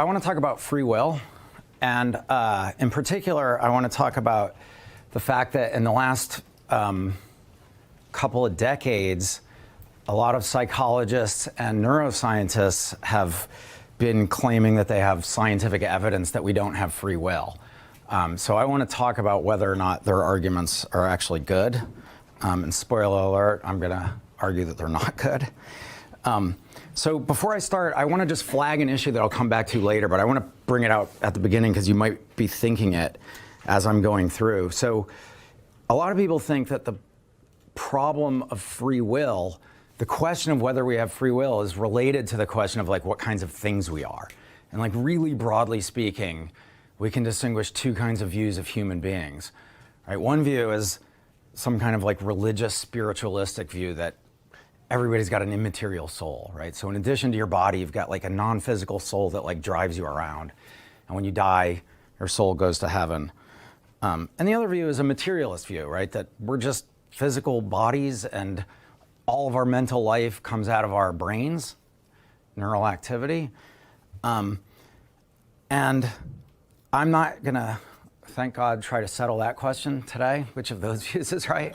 I want to talk about free will, and in particular, I want to talk about the fact that in the last couple of decades, a lot of psychologists and neuroscientists have been claiming that they have scientific evidence that we don't have free will. So I want to talk about whether or not their arguments are actually good. And spoiler alert, I'm going to argue that they're not good. So before I start, I want to just flag an issue that I'll come back to later, but I want to bring it out at the beginning because you might be thinking it as I'm going through. So a lot of people think that the problem of free will, the question of whether we have free will, is related to the question of like what kinds of things we are. And like really broadly speaking, we can distinguish two kinds of views of human beings. Right? One view is some kind of like religious spiritualistic view that everybody's got an immaterial soul, right? So in addition to your body, you've got like a non-physical soul that like drives you around. And when you die, your soul goes to heaven. And the other view is a materialist view, right? That we're just physical bodies and all of our mental life comes out of our brains, neural activity. And I'm not gonna, thank God, try to settle that question today, which of those views is right.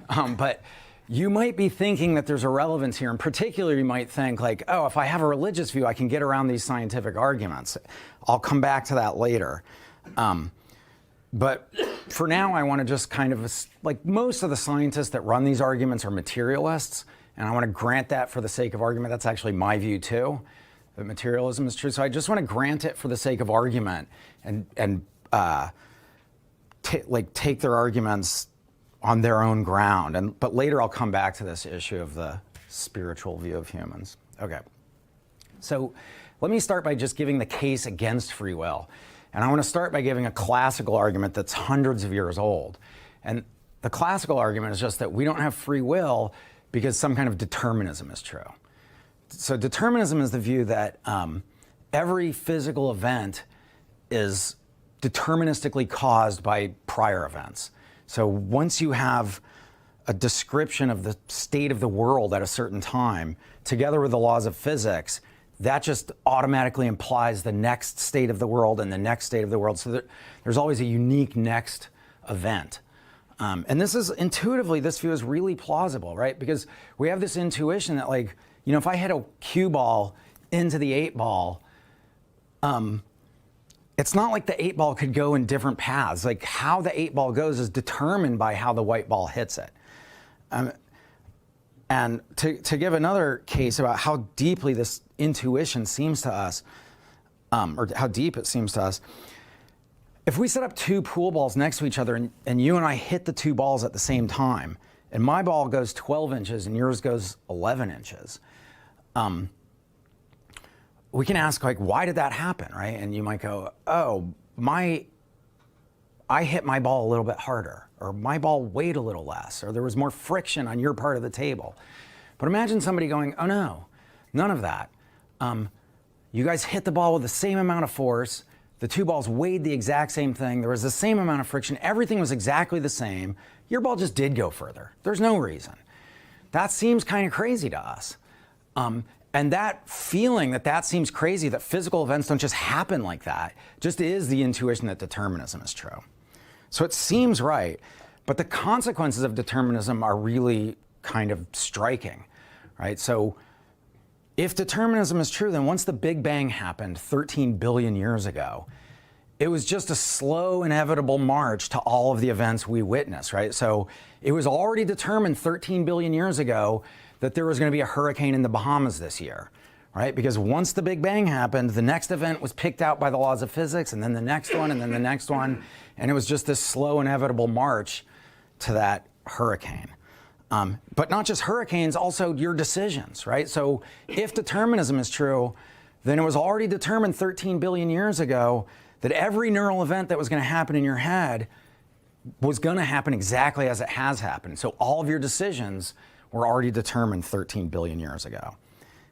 But you might be thinking that there's a relevance here, and particularly you might think like, oh, if I have a religious view, I can get around these scientific arguments. I'll come back to that later. But for now, I want to just kind of, like most of the scientists that run these arguments are materialists, and I want to grant that for the sake of argument. That's actually my view too, that materialism is true. So I just want to grant it for the sake of argument and take their arguments on their own ground. But later I'll come back to this issue of the spiritual view of humans. Okay. So let me start by just giving the case against free will. And I want to start by giving a classical argument that's hundreds of years old. And the classical argument is just that we don't have free will because some kind of determinism is true. So determinism is the view that every physical event is deterministically caused by prior events. So once you have a description of the state of the world at a certain time, together with the laws of physics, that just automatically implies the next state of the world and the next state of the world. So there's always a unique next event. And this is intuitively, this view is really plausible, right? Because we have this intuition that like, you know, if I hit a cue ball into the 8-ball, it's not like the 8-ball could go in different paths. Like how the 8-ball goes is determined by how the white ball hits it. And to give another case about how deeply this intuition seems to us, or how deep it seems to us, if we set up two pool balls next to each other and you and I hit the two balls at the same time, and my ball goes 12 inches and yours goes 11 inches, we can ask like, why did that happen, right? And you might go, oh, I hit my ball a little bit harder, or my ball weighed a little less, or there was more friction on your part of the table. But imagine somebody going, oh no, none of that. You guys hit the ball with the same amount of force, the two balls weighed the exact same thing, there was the same amount of friction, everything was exactly the same, your ball just did go further. There's no reason. That seems kind of crazy to us. And that feeling that seems crazy, that physical events don't just happen like that, just is the intuition that determinism is true. So it seems right, but the consequences of determinism are really kind of striking, right? So if determinism is true, then once the Big Bang happened 13 billion years ago, it was just a slow, inevitable march to all of the events we witness, right? So it was already determined 13 billion years ago that there was going to be a hurricane in the Bahamas this year, right? Because once the Big Bang happened, the next event was picked out by the laws of physics, and then the next one, and then the next one, and it was just this slow, inevitable march to that hurricane. But not just hurricanes, also your decisions, right? So if determinism is true, then it was already determined 13 billion years ago that every neural event that was going to happen in your head was going to happen exactly as it has happened. So all of your decisions were already determined 13 billion years ago.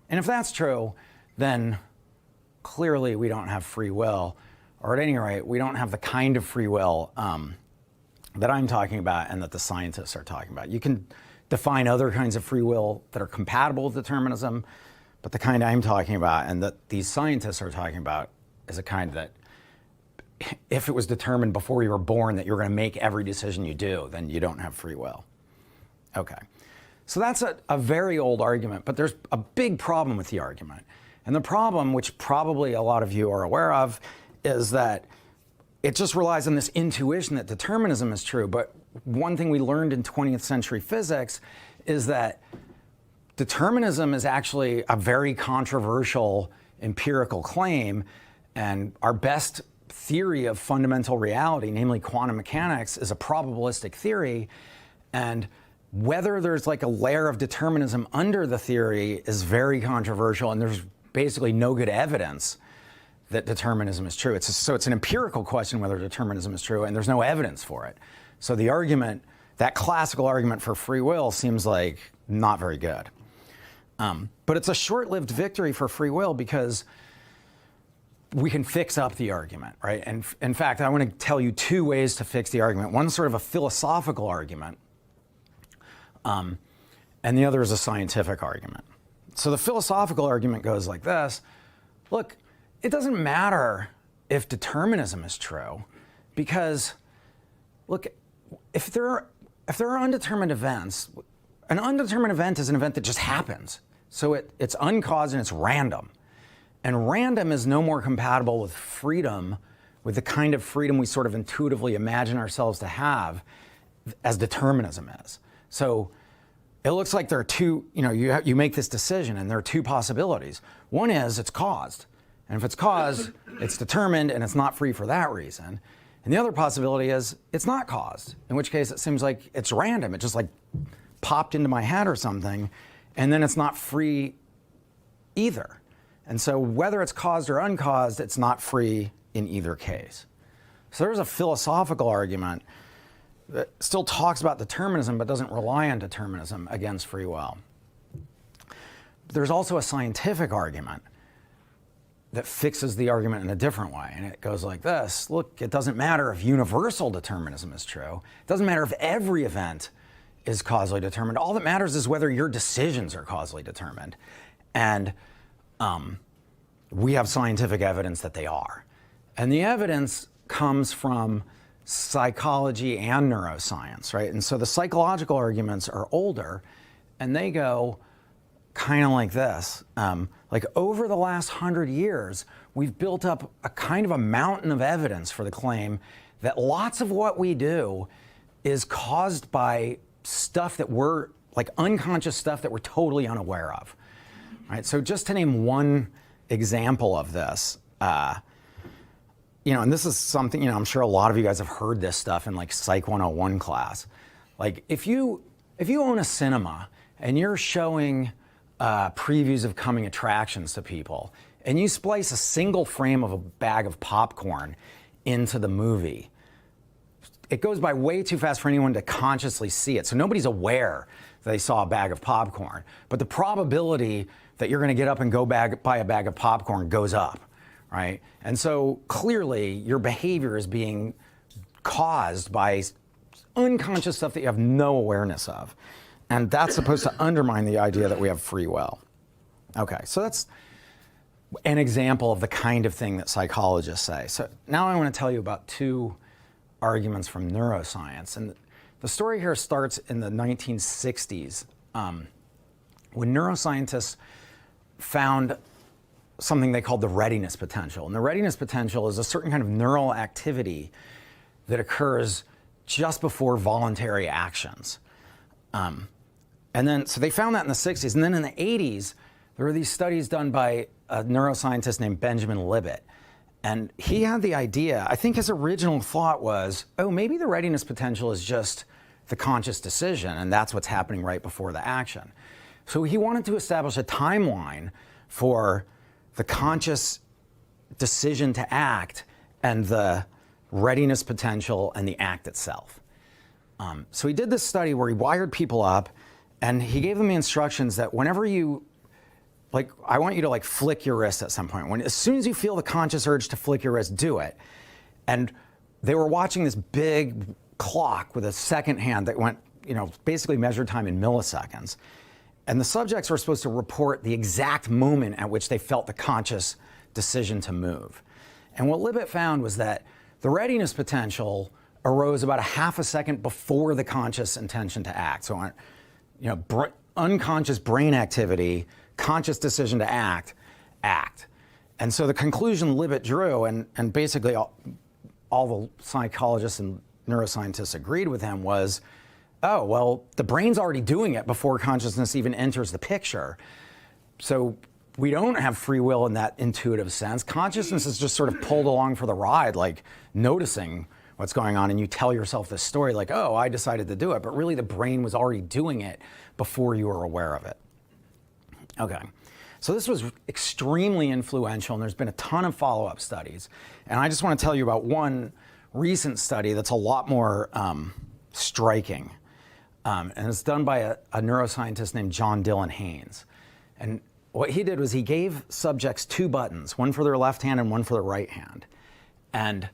And if that's true, then clearly we don't have free will, or at any rate, we don't have the kind of free will that I'm talking about and that the scientists are talking about. You can define other kinds of free will that are compatible with determinism, but the kind I'm talking about and that these scientists are talking about is a kind that, if it was determined before you were born that you're going to make every decision you do, then you don't have free will. Okay. So that's a very old argument, but there's a big problem with the argument. And the problem, which probably a lot of you are aware of, is that it just relies on this intuition that determinism is true. But one thing we learned in 20th century physics is that determinism is actually a very controversial empirical claim, and our best theory of fundamental reality, namely quantum mechanics, is a probabilistic theory, and whether there's like a layer of determinism under the theory is very controversial, and there's basically no good evidence that determinism is true. So it's an empirical question whether determinism is true, and there's no evidence for it. So the argument, that classical argument for free will, seems like not very good. But it's a short-lived victory for free will because we can fix up the argument, right? And in fact, I want to tell you two ways to fix the argument. One's sort of a philosophical argument, and the other is a scientific argument. So the philosophical argument goes like this. Look, it doesn't matter if determinism is true, because, look, if there are undetermined events, an undetermined event is an event that just happens. So it's uncaused and it's random. And random is no more compatible with freedom, with the kind of freedom we sort of intuitively imagine ourselves to have, as determinism is. So it looks like there are two, you make this decision and there are two possibilities. One is it's caused. And if it's caused, it's determined and it's not free for that reason. And the other possibility is it's not caused, in which case it seems like it's random. It just like popped into my head or something, and then it's not free either. And so whether it's caused or uncaused, it's not free in either case. So there's a philosophical argument that still talks about determinism but doesn't rely on determinism against free will. But there's also a scientific argument that fixes the argument in a different way. And it goes like this. Look, it doesn't matter if universal determinism is true. It doesn't matter if every event is causally determined. All that matters is whether your decisions are causally determined. And we have scientific evidence that they are. And the evidence comes from psychology and neuroscience, right? And so the psychological arguments are older, and they go kind of like this. Like over the last 100 years, we've built up a kind of a mountain of evidence for the claim that lots of what we do is caused by stuff that we're, like unconscious stuff that we're totally unaware of. Right? So just to name one example of this, and this is something, I'm sure a lot of you guys have heard this stuff in like Psych 101 class. Like if you own a cinema and you're showing previews of coming attractions to people, and you splice a single frame of a bag of popcorn into the movie, it goes by way too fast for anyone to consciously see it. So nobody's aware that they saw a bag of popcorn. But the probability that you're going to get up and go buy a bag of popcorn goes up, right? And so clearly your behavior is being caused by unconscious stuff that you have no awareness of. And that's supposed to undermine the idea that we have free will. Okay, so that's an example of the kind of thing that psychologists say. So now I want to tell you about two arguments from neuroscience. And the story here starts in the 1960s, when neuroscientists found something they called the readiness potential. And the readiness potential is a certain kind of neural activity that occurs just before voluntary actions. So they found that in the 60s. And then in the 80s, there were these studies done by a neuroscientist named Benjamin Libet. And he had the idea, I think his original thought was, maybe the readiness potential is just the conscious decision, and that's what's happening right before the action. So he wanted to establish a timeline for the conscious decision to act and the readiness potential and the act itself. So he did this study where he wired people up, and he gave them the instructions that whenever you, I want you to flick your wrist at some point. As soon as you feel the conscious urge to flick your wrist, do it. And they were watching this big clock with a second hand that went, basically measured time in milliseconds. And the subjects were supposed to report the exact moment at which they felt the conscious decision to move. And what Libet found was that the readiness potential arose about a half a second before the conscious intention to act. So, unconscious brain activity, conscious decision to act. And so the conclusion Libet drew, and basically all the psychologists and neuroscientists agreed with him, was, oh, well, the brain's already doing it before consciousness even enters the picture. So we don't have free will in that intuitive sense. Consciousness is just sort of pulled along for the ride, like noticing what's going on, and you tell yourself this story like, oh, I decided to do it, but really the brain was already doing it before you were aware of it. Okay, so this was extremely influential, and there's been a ton of follow-up studies. And I just want to tell you about one recent study that's a lot more striking. And it's done by a neuroscientist named John Dylan Haynes. And what he did was he gave subjects two buttons, one for their left hand and one for their right hand. And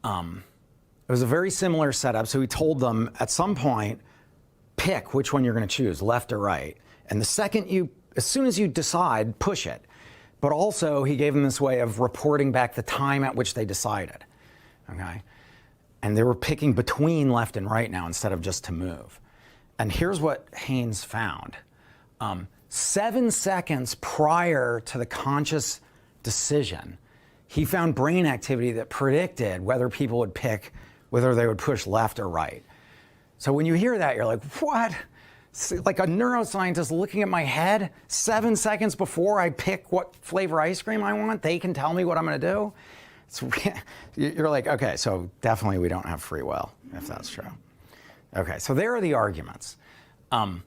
it was a very similar setup. So he told them at some point, pick which one you're going to choose, left or right. And as soon as you decide, push it. But also he gave them this way of reporting back the time at which they decided. Okay? And they were picking between left and right now instead of just to move. And here's what Haynes found. 7 seconds prior to the conscious decision, he found brain activity that predicted whether people would pick, whether they would push left or right. So when you hear that, you're like, what? Like a neuroscientist looking at my head 7 seconds before I pick what flavor ice cream I want, they can tell me what I'm going to do? You're like, okay, so definitely we don't have free will, if that's true. Okay, so there are the arguments. And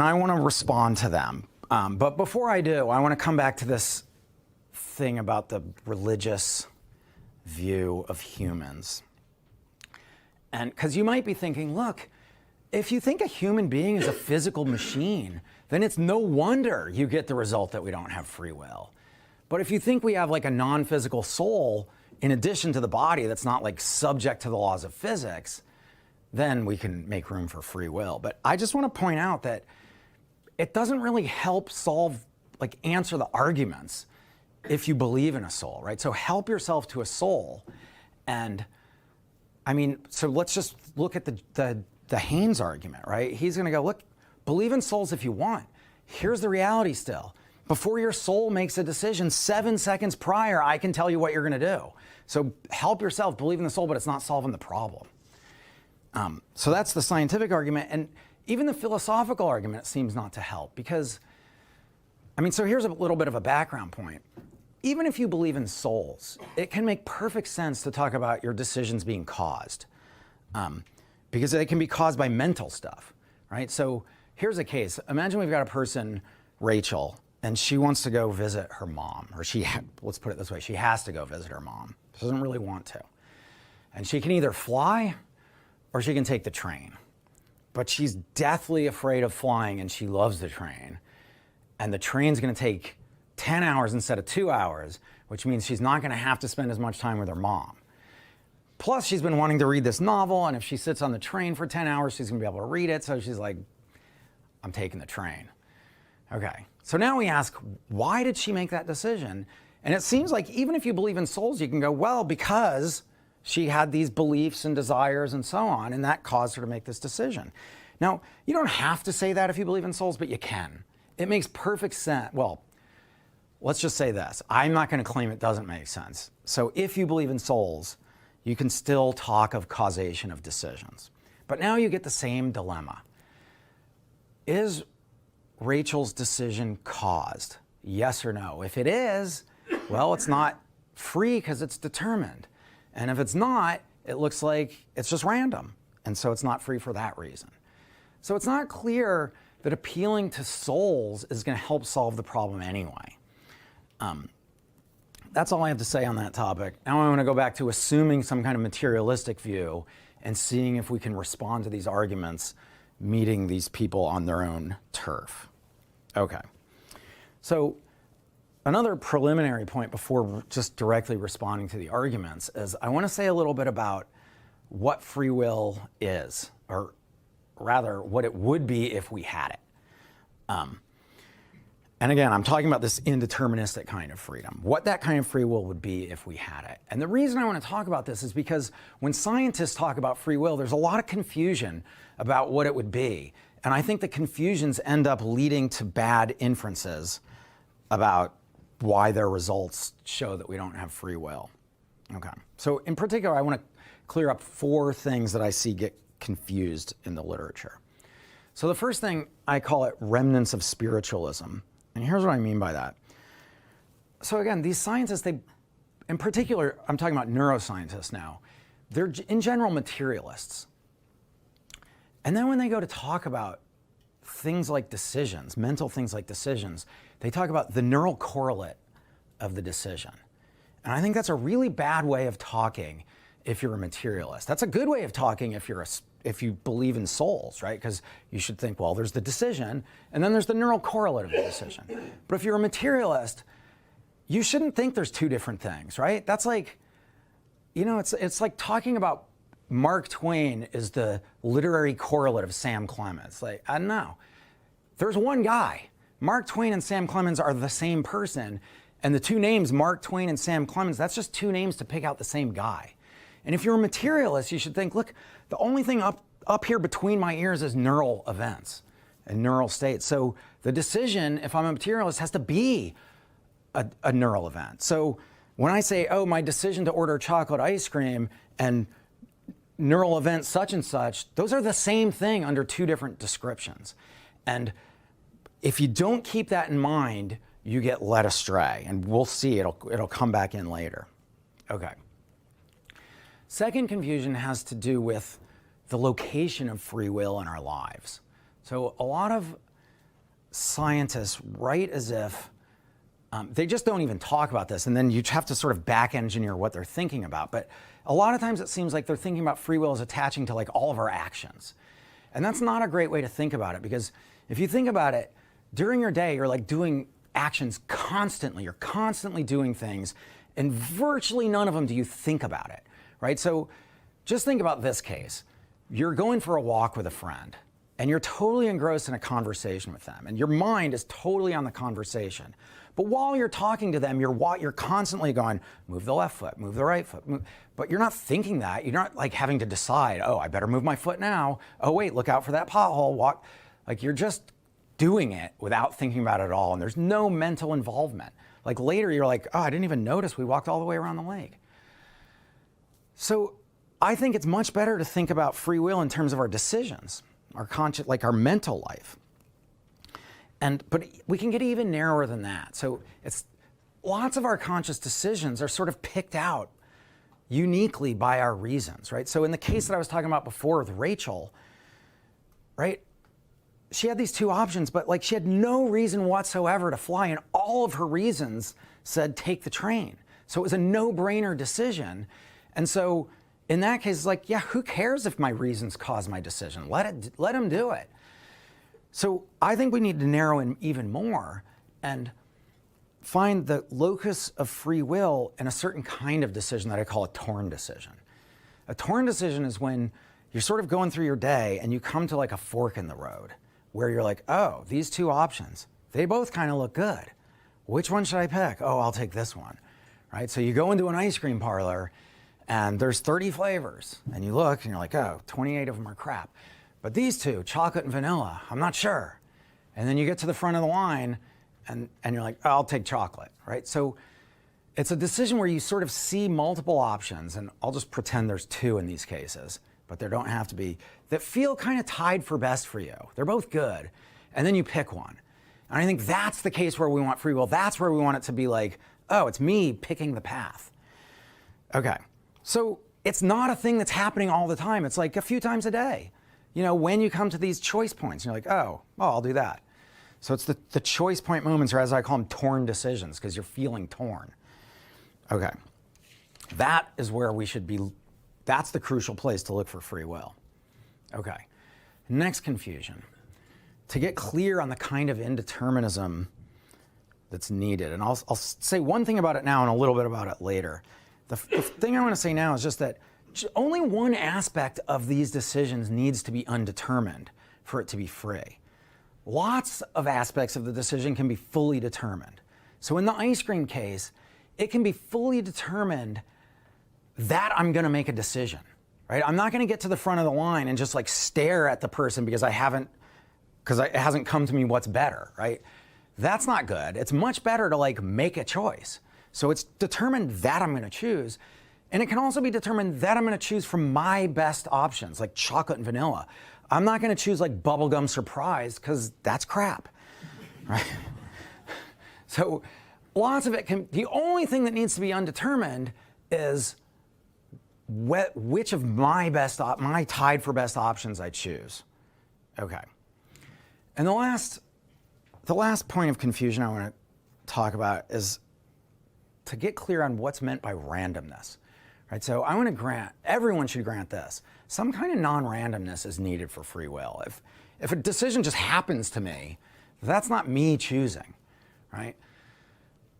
I want to respond to them. But before I do, I want to come back to this thing about the religious view of humans. And because you might be thinking, look, if you think a human being is a physical machine, then it's no wonder you get the result that we don't have free will. But if you think we have like a non-physical soul in addition to the body that's not like subject to the laws of physics, then we can make room for free will. But I just want to point out that it doesn't really help answer the arguments if you believe in a soul, right? So help yourself to a soul. And I mean, so let's just look at the Haynes argument, right? He's going to go, look, believe in souls if you want. Here's the reality still. Before your soul makes a decision, 7 seconds prior, I can tell you what you're going to do. So help yourself, believe in the soul, but it's not solving the problem. So that's the scientific argument. And even the philosophical argument seems not to help because, I mean, so here's a little bit of a background point. Even if you believe in souls, it can make perfect sense to talk about your decisions being caused because they can be caused by mental stuff, right? So here's a case. Imagine we've got a person, Rachel, and she wants to go visit her mom, or let's put it this way, she has to go visit her mom. She doesn't really want to. And she can either fly or she can take the train. But she's deathly afraid of flying and she loves the train. And the train's gonna take 10 hours instead of 2 hours, which means she's not gonna have to spend as much time with her mom. Plus, she's been wanting to read this novel, and if she sits on the train for 10 hours, she's gonna be able to read it, so she's like, I'm taking the train. Okay, so now we ask, why did she make that decision? And it seems like even if you believe in souls, you can go, well, because she had these beliefs and desires and so on, and that caused her to make this decision. Now, you don't have to say that if you believe in souls, but you can. It makes perfect sense. Well, let's just say this. I'm not going to claim it doesn't make sense. So if you believe in souls, you can still talk of causation of decisions. But now you get the same dilemma. Is Rachel's decision caused? Yes or no? If it is, well, it's not free because it's determined. And if it's not, it looks like it's just random. And so it's not free for that reason. So it's not clear that appealing to souls is going to help solve the problem anyway. That's all I have to say on that topic. Now I want to go back to assuming some kind of materialistic view and seeing if we can respond to these arguments, meeting these people on their own turf. Okay. So another preliminary point before just directly responding to the arguments is I want to say a little bit about what free will is, or rather what it would be if we had it. And again, I'm talking about this indeterministic kind of freedom, what that kind of free will would be if we had it. And the reason I want to talk about this is because when scientists talk about free will, there's a lot of confusion about what it would be. And I think the confusions end up leading to bad inferences about why their results show that we don't have free will. Okay, so in particular, I want to clear up 4 things that I see get confused in the literature. So the first thing, I call it remnants of spiritualism. And here's what I mean by that. So again, these scientists, they, in particular, I'm talking about neuroscientists now, they're in general materialists. And then when they go to talk about things like decisions, mental things like decisions, they talk about the neural correlate of the decision. And I think that's a really bad way of talking if you're a materialist. That's a good way of talking if you believe in souls, right? Because you should think, well, there's the decision, and then there's the neural correlate of the decision. But if you're a materialist, you shouldn't think there's 2 different things, right? That's like, you know, it's like talking about Mark Twain is the literary correlate of Sam Clemens. Like, I don't know. There's one guy. Mark Twain and Sam Clemens are the same person, and the 2 names, Mark Twain and Sam Clemens, that's just 2 names to pick out the same guy. And if you're a materialist, you should think, look, the only thing up here between my ears is neural events and neural states. So the decision, if I'm a materialist, has to be a neural event. So when I say, oh, my decision to order chocolate ice cream and neural event such and such, those are the same thing under 2 different descriptions. And if you don't keep that in mind, you get led astray. And we'll see, it'll come back in later. Okay. Second confusion has to do with the location of free will in our lives. So a lot of scientists write as if they just don't even talk about this, and then you have to sort of back engineer what they're thinking about. But a lot of times it seems like they're thinking about free will as attaching to like all of our actions. And that's not a great way to think about it, because if you think about it, during your day, you're like doing actions constantly. You're constantly doing things, and virtually none of them do you think about it. Right? So just think about this case. You're going for a walk with a friend, and you're totally engrossed in a conversation with them, and your mind is totally on the conversation. But while you're talking to them, you're constantly going, move the left foot, move the right foot. But you're not thinking that. You're not like having to decide, oh, I better move my foot now. Oh, wait, look out for that pothole. Walk. Like you're just doing it without thinking about it at all, and there's no mental involvement. Like later, you're like, oh, I didn't even notice we walked all the way around the lake. So I think it's much better to think about free will in terms of our decisions, our conscious, like our mental life. But we can get even narrower than that. So it's lots of our conscious decisions are sort of picked out uniquely by our reasons, right? So in the case that I was talking about before with Rachel, right? She had these 2 options, but like she had no reason whatsoever to fly, and all of her reasons said take the train. So it was a no-brainer decision. And so in that case, it's like, yeah, who cares if my reasons cause my decision? Let them do it. So I think we need to narrow in even more and find the locus of free will in a certain kind of decision that I call a torn decision. A torn decision is when you're sort of going through your day and you come to like a fork in the road where you're like, oh, these 2 options, they both kind of look good. Which one should I pick? Oh, I'll take this one, right? So you go into an ice cream parlor and there's 30 flavors, and you look and you're like, oh, 28 of them are crap. But these 2, chocolate and vanilla, I'm not sure. And then you get to the front of the line and you're like, oh, I'll take chocolate, right? So it's a decision where you sort of see multiple options, and I'll just pretend there's 2 in these cases, but there don't have to be, that feel kind of tied for best for you. They're both good, and then you pick one. And I think that's the case where we want free will. That's where we want it to be like, oh, it's me picking the path. Okay. So it's not a thing that's happening all the time. It's like a few times a day. You know, when you come to these choice points, you're like, oh, I'll do that. So it's the choice point moments, or as I call them, torn decisions, because you're feeling torn. Okay. That is where we should be. That's the crucial place to look for free will. Okay. Next confusion. To get clear on the kind of indeterminism that's needed. And I'll say one thing about it now and a little bit about it later. The thing I want to say now is just that only one aspect of these decisions needs to be undetermined for it to be free. lots of aspects of the decision can be fully determined. So in the ice cream case, it can be fully determined that I'm going to make a decision, right? I'm not going to get to the front of the line and just like stare at the person because it hasn't come to me what's better, right? That's not good. It's much better to like make a choice. So it's determined that I'm going to choose. And it can also be determined that I'm going to choose from my best options, like chocolate and vanilla. I'm not going to choose like bubblegum surprise because that's crap, right? So lots of it can, the only thing that needs to be undetermined is which of my tied for best options I choose. Okay. And the last point of confusion I want to talk about is to get clear on what's meant by randomness. Right, so I want to grant, everyone should grant this, some kind of non-randomness is needed for free will. If a decision just happens to me, that's not me choosing, right?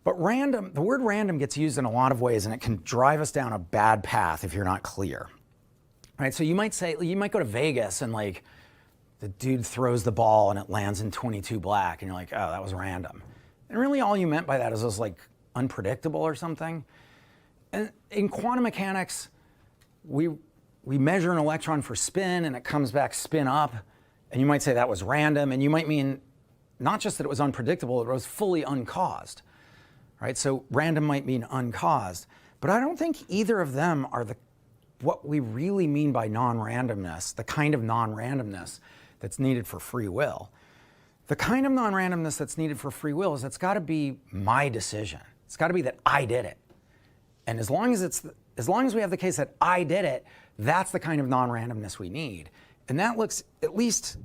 But random, the word random gets used in a lot of ways and it can drive us down a bad path if you're not clear, right? So you might go to Vegas and like the dude throws the ball and it lands in 22 black and you're like, oh, that was random. And really all you meant by that is it was like unpredictable or something. And in quantum mechanics, we measure an electron for spin and it comes back spin up. And you might say that was random. And you might mean not just that it was unpredictable, it was fully uncaused. Right? So random might mean uncaused. But I don't think either of them are what we really mean by non-randomness, the kind of non-randomness that's needed for free will. The kind of non-randomness that's needed for free will is it's got to be my decision. It's got to be that I did it. And as long as we have the case that I did it, that's the kind of non-randomness we need. And that looks, at least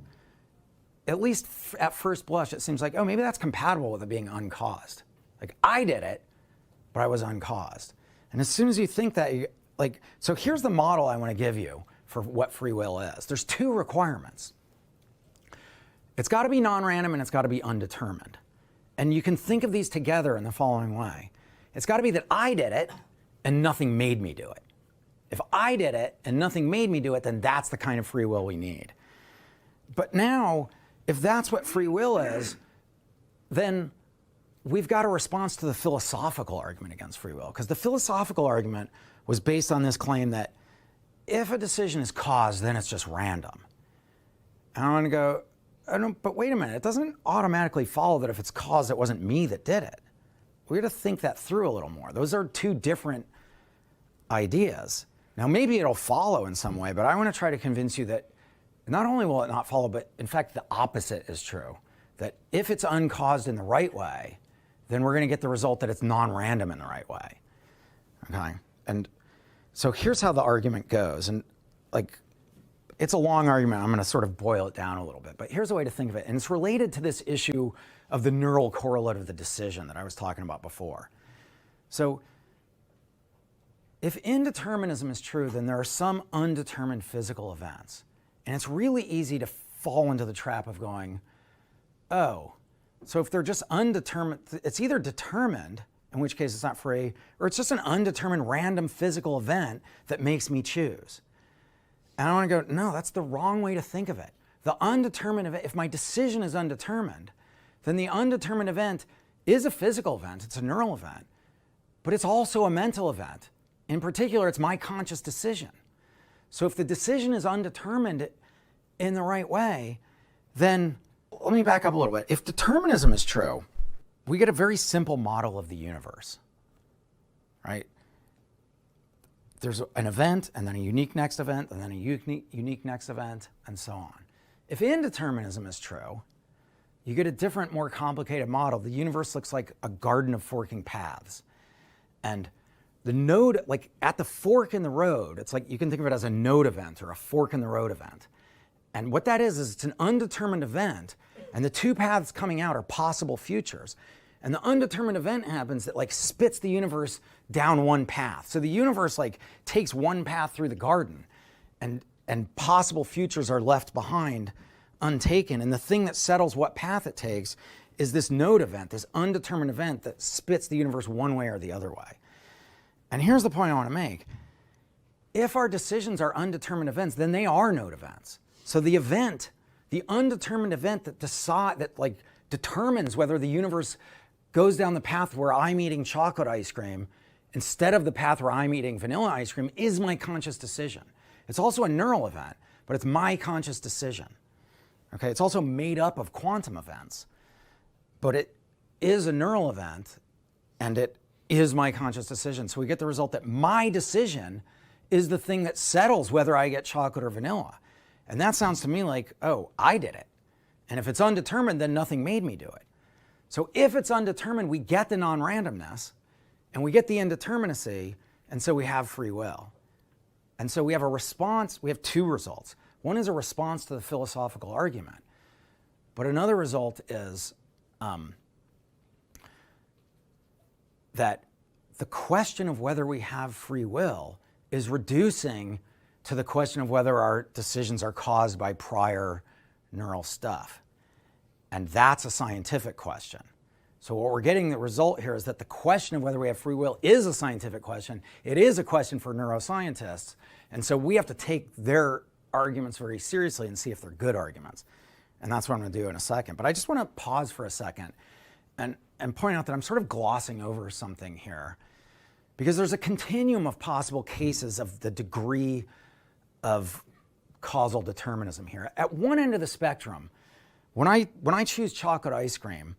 at first blush, it seems like, oh, maybe that's compatible with it being uncaused. Like I did it, but I was uncaused. And as soon as you think that, so here's the model I want to give you for what free will is. There's two requirements. It's got to be non-random and it's got to be undetermined. And you can think of these together in the following way. It's got to be that I did it and nothing made me do it. If I did it and nothing made me do it, then that's the kind of free will we need. But now, if that's what free will is, then we've got a response to the philosophical argument against free will. Because the philosophical argument was based on this claim that if a decision is caused, then it's just random. And I want to go, but wait a minute, it doesn't automatically follow that if it's caused, it wasn't me that did it. We got to think that through a little more. Those are two different ideas. Now, maybe it'll follow in some way, but I want to try to convince you that not only will it not follow, but in fact, the opposite is true. That if it's uncaused in the right way, then we're going to get the result that it's non-random in the right way. Okay? And so here's how the argument goes. And like, it's a long argument. I'm going to sort of boil it down a little bit, but here's a way to think of it. And it's related to this issue of the neural correlate of the decision that I was talking about before. So if indeterminism is true, then there are some undetermined physical events. And it's really easy to fall into the trap of going, oh, so if they're just undetermined, it's either determined, in which case it's not free, or it's just an undetermined random physical event that makes me choose. And I want to go, no, that's the wrong way to think of it. The undetermined event, if my decision is undetermined, then the undetermined event is a physical event, it's a neural event, but it's also a mental event. In particular, it's my conscious decision. So if the decision is undetermined in the right way, then let me back up a little bit. If determinism is true, we get a very simple model of the universe, right? There's an event, and then a unique next event, and then a unique next event, and so on. If indeterminism is true, you get a different, more complicated model. The universe looks like a garden of forking paths. And the node, like at the fork in the road, it's like you can think of it as a node event or a fork in the road event. And what that is it's an undetermined event, and the two paths coming out are possible futures. And the undetermined event happens that like spits the universe down one path. So the universe like takes one path through the garden, and possible futures are left behind untaken. And the thing that settles what path it takes is this node event, this undetermined event that spits the universe one way or the other way. And here's the point I want to make. If our decisions are undetermined events, then they are node events. So the event the undetermined event that determines whether the universe goes down the path where I'm eating chocolate ice cream instead of the path where I'm eating vanilla ice cream is my conscious decision. It's also a neural event, but it's my conscious decision. Okay, it's also made up of quantum events, but it is a neural event and it is my conscious decision. So we get the result that my decision is the thing that settles whether I get chocolate or vanilla. And that sounds to me like, oh, I did it. And if it's undetermined, then nothing made me do it. So if it's undetermined, we get the non-randomness and we get the indeterminacy, and so we have free will. And so we have a response, we have two results. One is a response to the philosophical argument, but another result is that the question of whether we have free will is reducing to the question of whether our decisions are caused by prior neural stuff. And that's a scientific question. So what we're getting the result here is that the question of whether we have free will is a scientific question. It is a question for neuroscientists. And so we have to take their arguments very seriously and see if they're good arguments. And that's what I'm going to do in a second. But I just want to pause for a second and point out that I'm sort of glossing over something here, because there's a continuum of possible cases of the degree of causal determinism here. At one end of the spectrum, when I choose chocolate ice cream,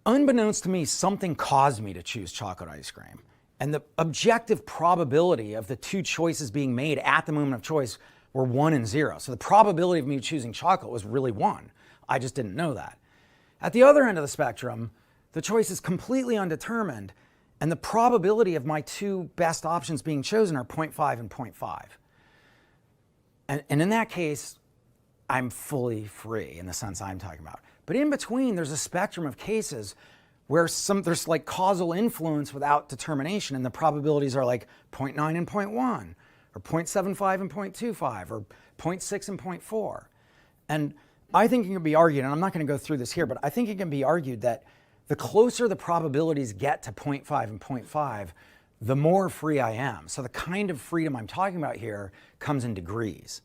unbeknownst to me, something caused me to choose chocolate ice cream. And the objective probability of the two choices being made at the moment of choice were 1 and 0. So the probability of me choosing chocolate was really 1. I just didn't know that. At the other end of the spectrum, the choice is completely undetermined, and the probability of my two best options being chosen are 0.5 and 0.5. And in that case, I'm fully free in the sense I'm talking about. But in between, there's a spectrum of cases where there's like causal influence without determination, and the probabilities are like 0.9 and 0.1, or 0.75 and 0.25, or 0.6 and 0.4. And I think it can be argued, and I'm not going to go through this here, but I think it can be argued that the closer the probabilities get to 0.5 and 0.5, the more free I am. So the kind of freedom I'm talking about here comes in degrees,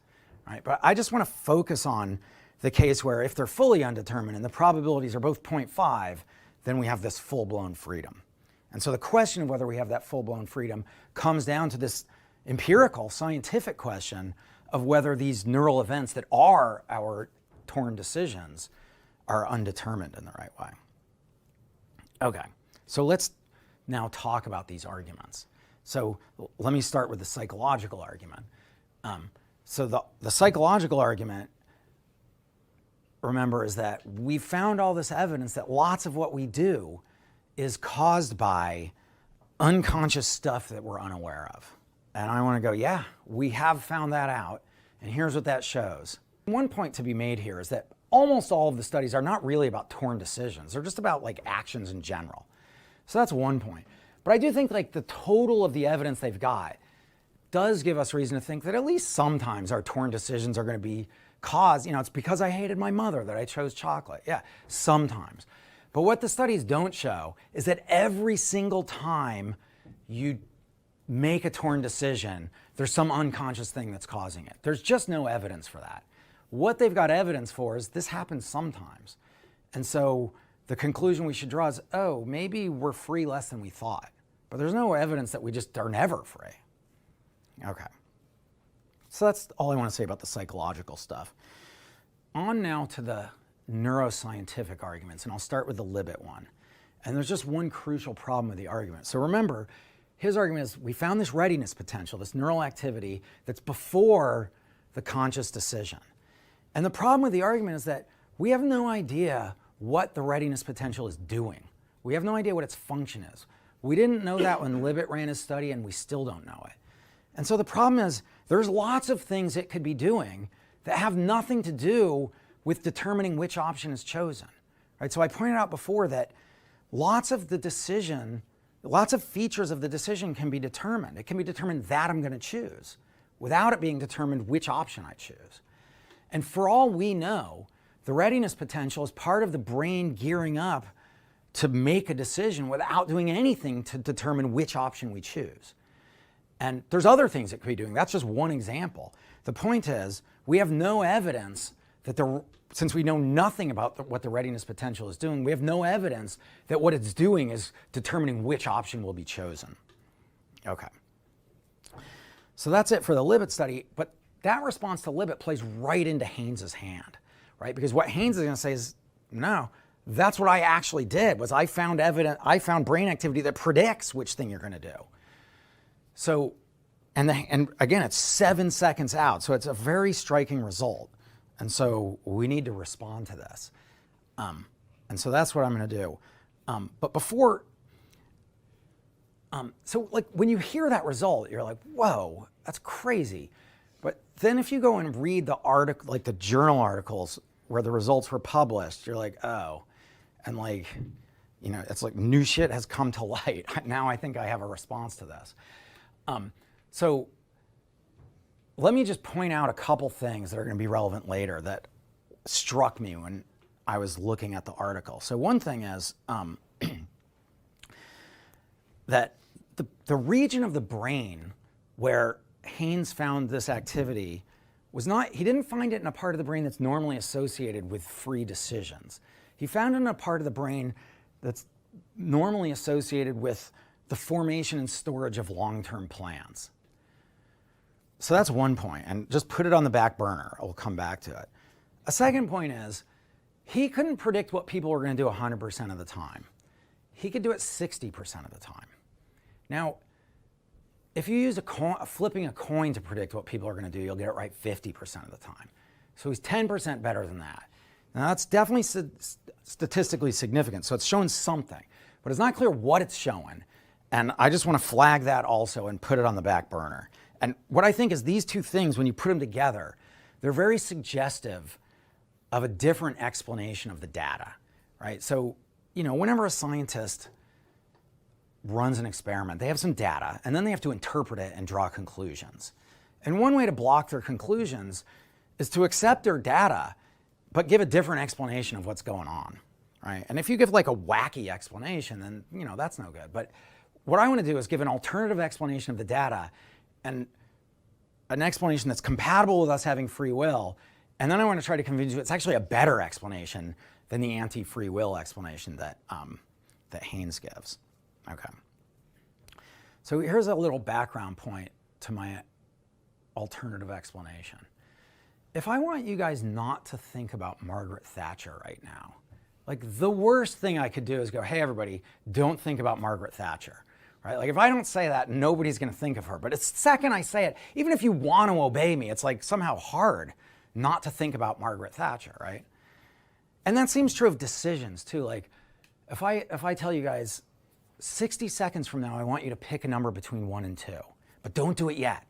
right? But I just want to focus on the case where if they're fully undetermined and the probabilities are both 0.5, then we have this full-blown freedom. And so the question of whether we have that full-blown freedom comes down to this empirical, scientific question of whether these neural events that are our torn decisions are undetermined in the right way. Okay, so let's now talk about these arguments. So let me start with the psychological argument. So the psychological argument, remember, is that we found all this evidence that lots of what we do is caused by unconscious stuff that we're unaware of. And I want to go, yeah, we have found that out, and here's what that shows. One point to be made here is that almost all of the studies are not really about torn decisions. They're just about like actions in general. So that's one point. But I do think like the total of the evidence they've got does give us reason to think that at least sometimes our torn decisions are going to be caused, it's because I hated my mother that I chose chocolate. Yeah, sometimes. But what the studies don't show is that every single time you make a torn decision, there's some unconscious thing that's causing it. There's just no evidence for that. What they've got evidence for is this happens sometimes. And so the conclusion we should draw is, oh, maybe we're free less than we thought. But there's no evidence that we just are never free. Okay. So that's all I want to say about the psychological stuff. On now to the neuroscientific arguments, and I'll start with the Libet one. And there's just one crucial problem with the argument. So remember, his argument is we found this readiness potential, this neural activity that's before the conscious decision. And the problem with the argument is that we have no idea what the readiness potential is doing. We have no idea what its function is. We didn't know that when Libet ran his study, and we still don't know it. And so the problem is there's lots of things it could be doing that have nothing to do with determining which option is chosen. Right? So I pointed out before that lots of features of the decision can be determined. It can be determined that I'm going to choose without it being determined which option I choose. And for all we know, the readiness potential is part of the brain gearing up to make a decision without doing anything to determine which option we choose. And there's other things it could be doing. That's just one example. The point is, we have no evidence that since we know nothing about what the readiness potential is doing, we have no evidence that what it's doing is determining which option will be chosen. Okay. So that's it for the Libet study, but that response to Libet plays right into Haynes's hand, right? Because what Haynes is going to say is, no, that's what I actually did, was I found brain activity that predicts which thing you're going to do. So, and again, it's 7 seconds out, so it's a very striking result. And so we need to respond to this. And so that's what I'm going to do. But before, so like when you hear that result, you're like, whoa, that's crazy. But then if you go and read the article, like the journal articles where the results were published, you're like, oh, and like, you know, it's like new shit has come to light. Now I think I have a response to this. So let me just point out a couple things that are going to be relevant later that struck me when I was looking at the article. So one thing is that the region of the brain where Haynes found this activity was not, he didn't find it in a part of the brain that's normally associated with free decisions. He found it in a part of the brain that's normally associated with the formation and storage of long-term plans. So that's one point, and just put it on the back burner. I'll come back to it. A second point is, he couldn't predict what people were going to do 100% of the time. He could do it 60% of the time. Now, if you use flipping a coin to predict what people are going to do, you'll get it right 50% of the time. So he's 10% better than that. Now that's definitely statistically significant, so it's showing something, but it's not clear what it's showing. And I just want to flag that also and put it on the back burner. And what I think is these two things, when you put them together, they're very suggestive of a different explanation of the data, right? So, you know, whenever a scientist runs an experiment, they have some data, and then they have to interpret it and draw conclusions. And one way to block their conclusions is to accept their data, but give a different explanation of what's going on, right? And if you give like a wacky explanation, then, you know, that's no good. But what I want to do is give an alternative explanation of the data and an explanation that's compatible with us having free will. And then I want to try to convince you it's actually a better explanation than the anti-free will explanation that, that Haynes gives. Okay. So here's a little background point to my alternative explanation. If I want you guys not to think about Margaret Thatcher right now, like the worst thing I could do is go, hey, everybody, don't think about Margaret Thatcher. Right? Like if I don't say that, nobody's going to think of her. But it's the second I say it, even if you want to obey me, it's like somehow hard not to think about Margaret Thatcher, right? And that seems true of decisions too. Like if I tell you guys 60 seconds from now, I want you to pick a number between 1 and 2, but don't do it yet.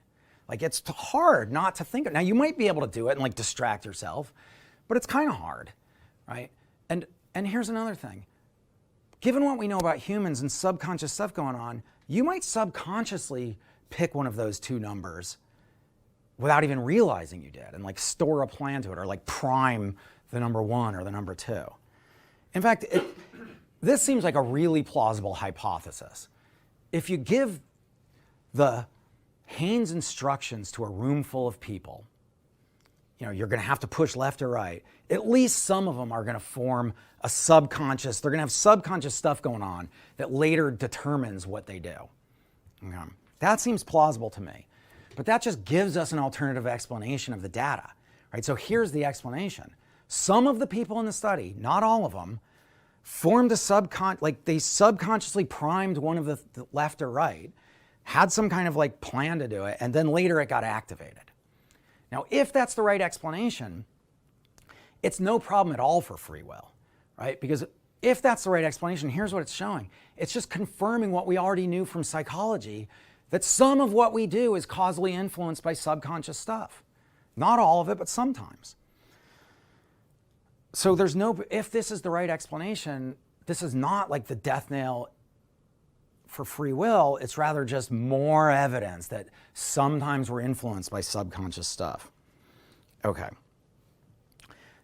Like it's hard not to think of. Now you might be able to do it and like distract yourself, but it's kind of hard, right? And here's another thing. Given what we know about humans and subconscious stuff going on, you might subconsciously pick one of those two numbers without even realizing you did and like store a plan to it or like prime the number 1 or the number 2. In fact, this seems like a really plausible hypothesis. If you give the Haynes instructions to a room full of people, you know, you're going to have to push left or right, at least some of them are going to form a subconscious, they're going to have subconscious stuff going on that later determines what they do. Okay. That seems plausible to me. But that just gives us an alternative explanation of the data, right? So here's the explanation. Some of the people in the study, not all of them, formed a like they subconsciously primed one of the left or right, had some kind of like plan to do it, and then later it got activated. Now, if that's the right explanation, it's no problem at all for free will, right? Because if that's the right explanation, here's what it's showing. It's just confirming what we already knew from psychology, that some of what we do is causally influenced by subconscious stuff. Not all of it, but sometimes. So there's no, if this is the right explanation, this is not like the death nail for free will. It's rather just more evidence that sometimes we're influenced by subconscious stuff. Okay.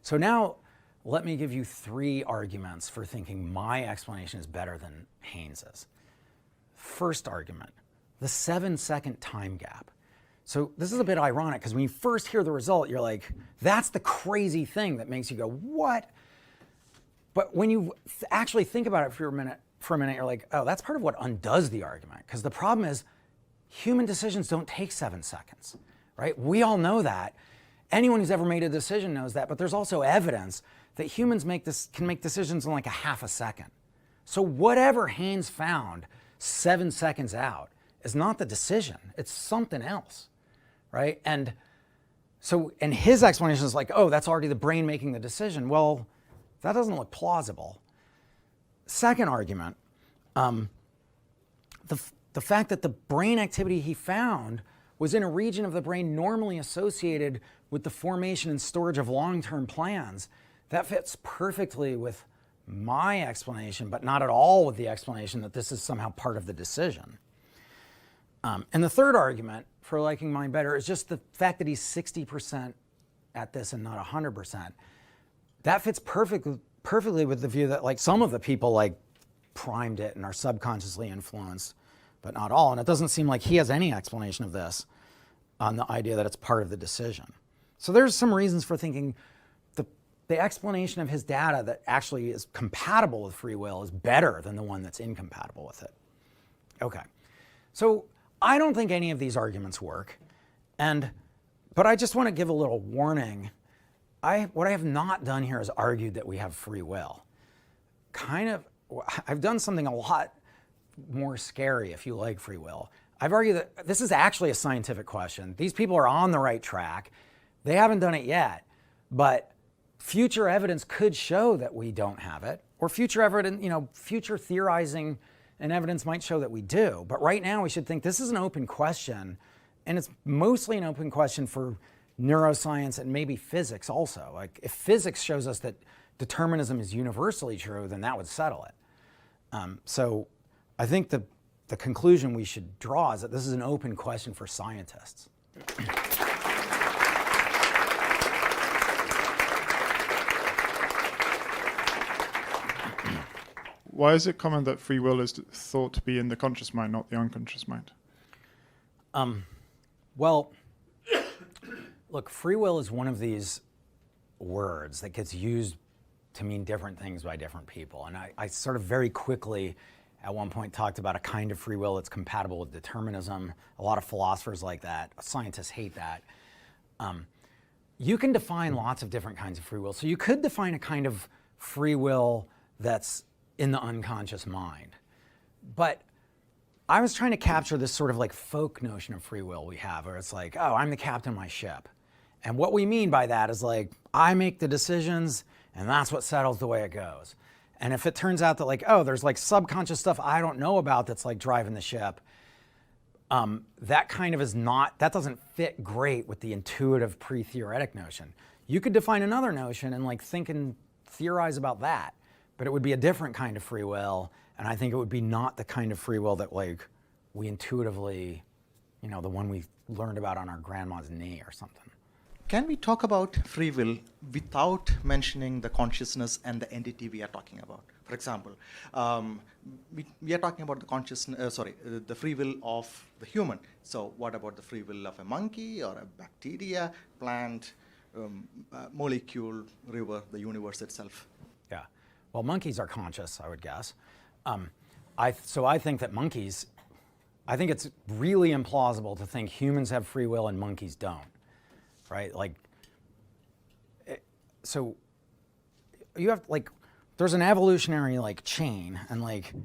So now let me give you 3 arguments for thinking my explanation is better than Haynes's. First argument, the 7-second time gap. So this is a bit ironic because when you first hear the result, you're like, that's the crazy thing that makes you go, what? But when you actually think about it for a minute, you're like, oh, that's part of what undoes the argument. Because the problem is human decisions don't take 7 seconds, right? We all know that. Anyone who's ever made a decision knows that, but there's also evidence that humans can make decisions in like a half a second. So whatever Haynes found 7 seconds out is not the decision, it's something else, right? And so, and his explanation is like, oh, that's already the brain making the decision. Well, that doesn't look plausible. Second argument, the fact that the brain activity he found was in a region of the brain normally associated with the formation and storage of long-term plans, that fits perfectly with my explanation, but not at all with the explanation that this is somehow part of the decision. And the third argument for liking mine better is just the fact that he's 60% at this and not 100%. That fits perfectly with the view that like some of the people like primed it and are subconsciously influenced, but not all. And it doesn't seem like he has any explanation of this on the idea that it's part of the decision. So there's some reasons for thinking the explanation of his data that actually is compatible with free will is better than the one that's incompatible with it. Okay, so I don't think any of these arguments work, but I just want to give a little warning. What I have not done here is argued that we have free will. I've done something a lot more scary if you like free will. I've argued that this is actually a scientific question. These people are on the right track. They haven't done it yet, but future evidence could show that we don't have it, or future evidence, future theorizing and evidence might show that we do. But right now we should think this is an open question, and it's mostly an open question for neuroscience and maybe physics also. Like if physics shows us that determinism is universally true, then that would settle it. So I think the conclusion we should draw is that this is an open question for scientists. Why is it common that free will is thought to be in the conscious mind, not the unconscious mind? Well, look, free will is one of these words that gets used to mean different things by different people. And I sort of very quickly at one point talked about a kind of free will that's compatible with determinism. A lot of philosophers like that. Scientists hate that. You can define lots of different kinds of free will. So you could define a kind of free will that's in the unconscious mind. But I was trying to capture this sort of like folk notion of free will we have, where it's like, oh, I'm the captain of my ship. And what we mean by that is like, I make the decisions and that's what settles the way it goes. And if it turns out that like, oh, there's like subconscious stuff I don't know about that's like driving the ship, that kind of that doesn't fit great with the intuitive pre-theoretic notion. You could define another notion and like think and theorize about that, but it would be a different kind of free will, and I think it would be not the kind of free will that like we intuitively, the one we learned about on our grandma's knee or something. Can we talk about free will without mentioning the consciousness and the entity we are talking about? For example, we are talking about the consciousness, the free will of the human. So what about the free will of a monkey or a bacteria, plant, molecule, river, the universe itself? Yeah. Well, monkeys are conscious, I would guess. So I think that I think it's really implausible to think humans have free will and monkeys don't, right? So you have there's an evolutionary chain, and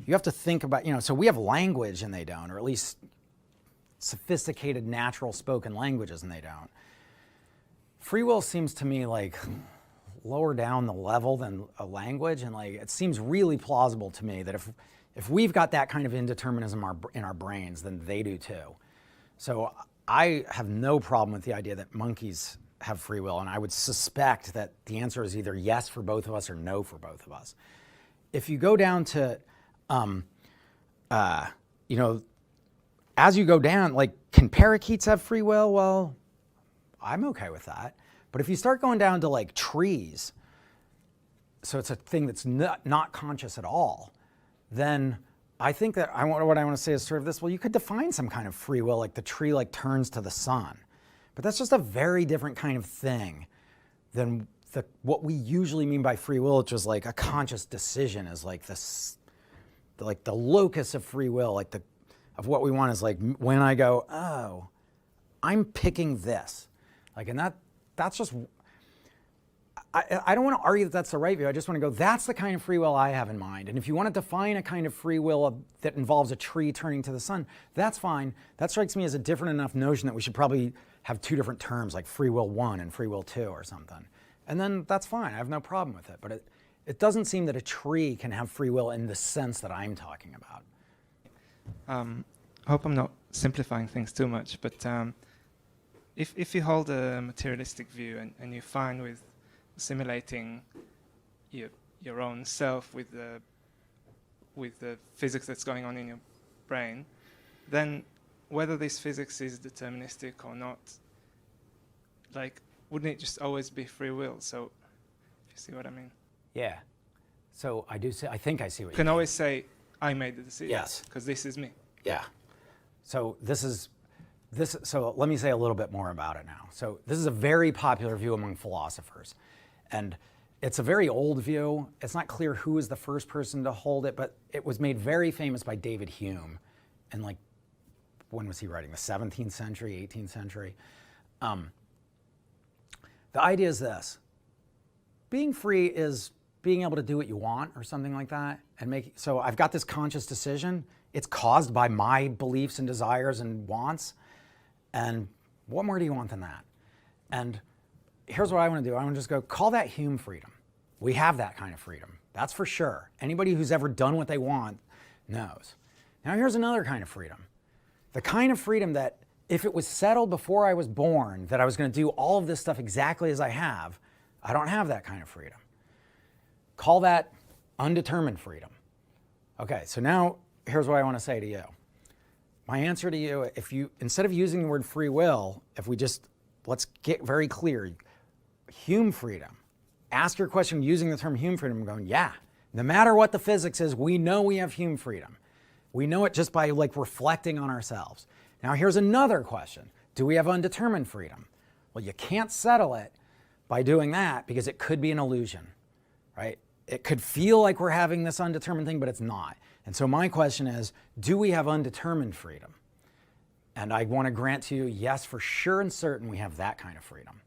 you have to think about, so we have language and they don't, or at least sophisticated natural spoken languages and they don't. Free will seems to me lower down the level than a language, and it seems really plausible to me that if we've got that kind of indeterminism in our brains, then they do too. So I have no problem with the idea that monkeys have free will, and I would suspect that the answer is either yes for both of us or no for both of us. If you go down to, as you go down, can parakeets have free will? Well, I'm okay with that. But if you start going down to trees, so it's a thing that's not conscious at all, then I think that what I want to say is sort of this. Well, you could define some kind of free will, like the tree like turns to the sun, but that's just a very different kind of thing than what we usually mean by free will, which is like a conscious decision, is like this, like the locus of free will, like of what we want is like when I go, oh, I'm picking this, like, and that's just. I don't want to argue that that's the right view. I just want to go, that's the kind of free will I have in mind. And if you want to define a kind of free will that involves a tree turning to the sun, that's fine. That strikes me as a different enough notion that we should probably have two different terms, like free will 1 and free will 2 or something. And then that's fine. I have no problem with it. But it doesn't seem that a tree can have free will in the sense that I'm talking about. I hope I'm not simplifying things too much, but if you hold a materialistic view and you find with simulating your own self with the physics that's going on in your brain, then whether this physics is deterministic or not, like, wouldn't it just always be free will? So, if you see what I mean? Yeah. So I think I see what you can mean. always say, I made the decision. Yes. Because this is me. Yeah. So so let me say a little bit more about it now. So this is a very popular view among philosophers. And it's a very old view. It's not clear who was the first person to hold it, but it was made very famous by David Hume. And like, when was he writing? The 17th century, 18th century? The idea is this. Being free is being able to do what you want or something like that. So I've got this conscious decision. It's caused by my beliefs and desires and wants. And what more do you want than that? And here's what I want to do. I want to just go, call that Hume freedom. We have that kind of freedom. That's for sure. Anybody who's ever done what they want knows. Now here's another kind of freedom. The kind of freedom that if it was settled before I was born that I was going to do all of this stuff exactly as I have, I don't have that kind of freedom. Call that undetermined freedom. Okay, so now here's what I want to say to you. My answer to you, instead of using the word free will, let's get very clear. Hume freedom. Ask your question using the term Hume freedom. I'm going, yeah, no matter what the physics is, we know we have Hume freedom. We know it just by like reflecting on ourselves. Now here's another question. Do we have undetermined freedom? Well, you can't settle it by doing that because it could be an illusion, right? It could feel like we're having this undetermined thing, but it's not. And so my question is, do we have undetermined freedom? And I want to grant to you, yes, for sure and certain we have that kind of freedom.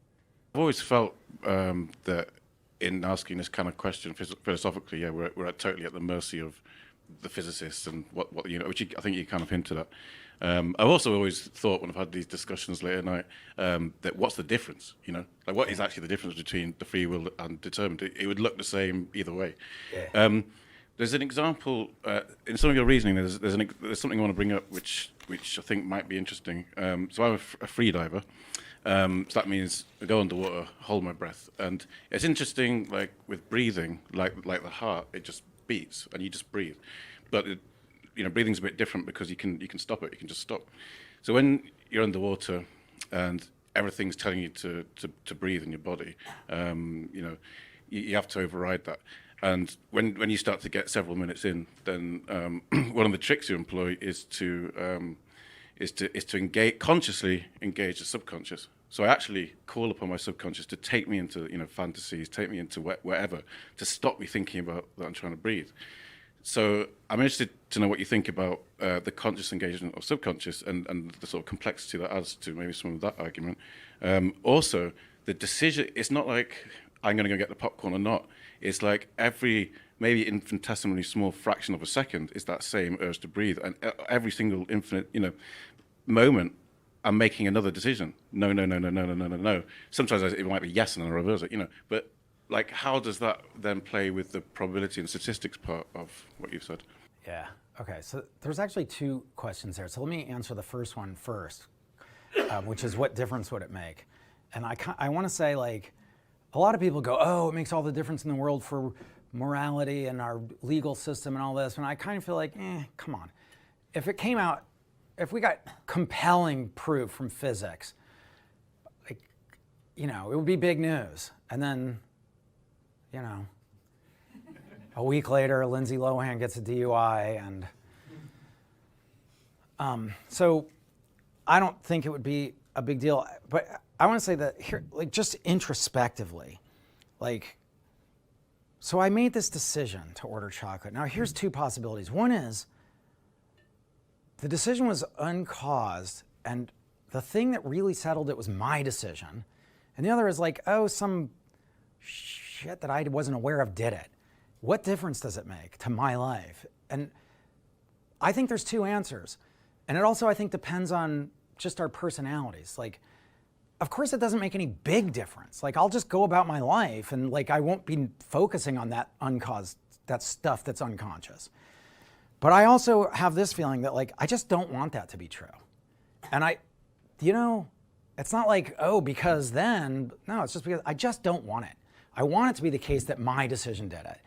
I've always felt that in asking this kind of question philosophically, yeah, we're totally at the mercy of the physicists and what which I think you kind of hinted at. I've also always thought when I've had these discussions late at night that what's the difference? Like what is actually the difference between the free will and determined? It would look the same either way. Yeah. There's an example in some of your reasoning. There's something I want to bring up which I think might be interesting. So I'm a free diver. So that means I go underwater, hold my breath, and it's interesting. Like with breathing, like the heart, it just beats and you just breathe. But breathing's a bit different because you can stop it. You can just stop. So when you're underwater and everything's telling you to breathe in your body, you have to override that. And when you start to get several minutes in, then one of the tricks you employ is to consciously engage the subconscious. So I actually call upon my subconscious to take me into fantasies, take me into wherever, to stop me thinking about that I'm trying to breathe. So I'm interested to know what you think about the conscious engagement of subconscious and the sort of complexity that adds to maybe some of that argument. Also, the decision, it's not like I'm going to go get the popcorn or not. It's like every maybe infinitesimally small fraction of a second is that same urge to breathe. And every single infinite, moment, I'm making another decision. No. Sometimes it might be yes and then I reverse it, But like, how does that then play with the probability and statistics part of what you've said? Yeah. Okay. So there's actually two questions there. So let me answer the first one first, which is what difference would it make? And I want to say, like, a lot of people go, oh, it makes all the difference in the world for morality and our legal system and all this. And I kind of feel like, come on. If we got compelling proof from physics, like, it would be big news. And then, a week later, Lindsay Lohan gets a DUI and So I don't think it would be a big deal, but I want to say that here, like just introspectively, like, so I made this decision to order chocolate. Now here's two possibilities. One is the decision was uncaused and the thing that really settled it was my decision. And the other is like, oh, some shit that I wasn't aware of did it. What difference does it make to my life? And I think there's two answers. And it also, I think, depends on just our personalities. Like, of course it doesn't make any big difference. Like, I'll just go about my life and like, I won't be focusing on that uncaused, that stuff that's unconscious. But I also have this feeling that like, I just don't want that to be true. And it's not like, oh, because then, no, it's just because I just don't want it. I want it to be the case that my decision did it.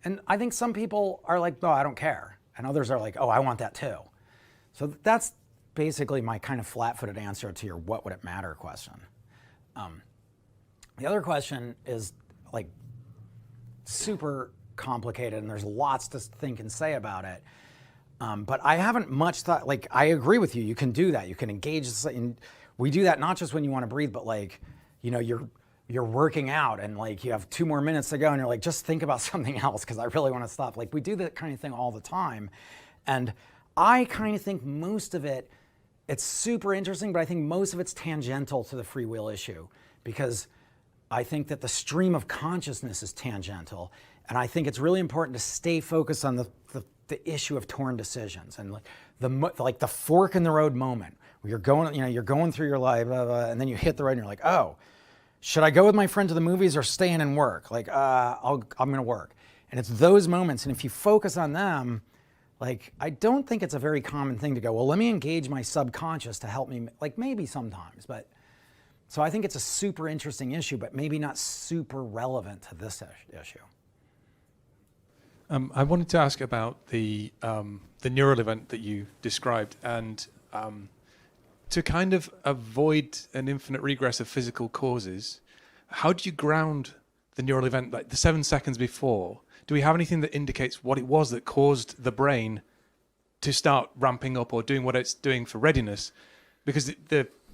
And I think some people are like, oh, I don't care. And others are like, oh, I want that too. So that's basically my kind of flat-footed answer to your what would it matter question. The other question is like super complicated and there's lots to think and say about it. But I haven't much thought, like I agree with you, you can do that. You can engage in, we do that not just when you want to breathe, but like, you're working out and like you have 2 more minutes to go and you're like, just think about something else because I really want to stop. Like we do that kind of thing all the time. And I kind of think most of it, it's super interesting, but I think most of it's tangential to the free will issue because I think that the stream of consciousness is tangential. And I think it's really important to stay focused on the issue of torn decisions and like the fork in the road moment where you're going through your life, blah, blah, and then you hit the road and you're like, oh, should I go with my friend to the movies or stay in and work? Like, I'm going to work. And it's those moments. And if you focus on them, like, I don't think it's a very common thing to go, well, let me engage my subconscious to help me, like maybe sometimes, but so I think it's a super interesting issue, but maybe not super relevant to this issue. I wanted to ask about the neural event that you described, and to kind of avoid an infinite regress of physical causes, how do you ground the neural event, like the 7 seconds before? Do we have anything that indicates what it was that caused the brain to start ramping up or doing what it's doing for readiness? Because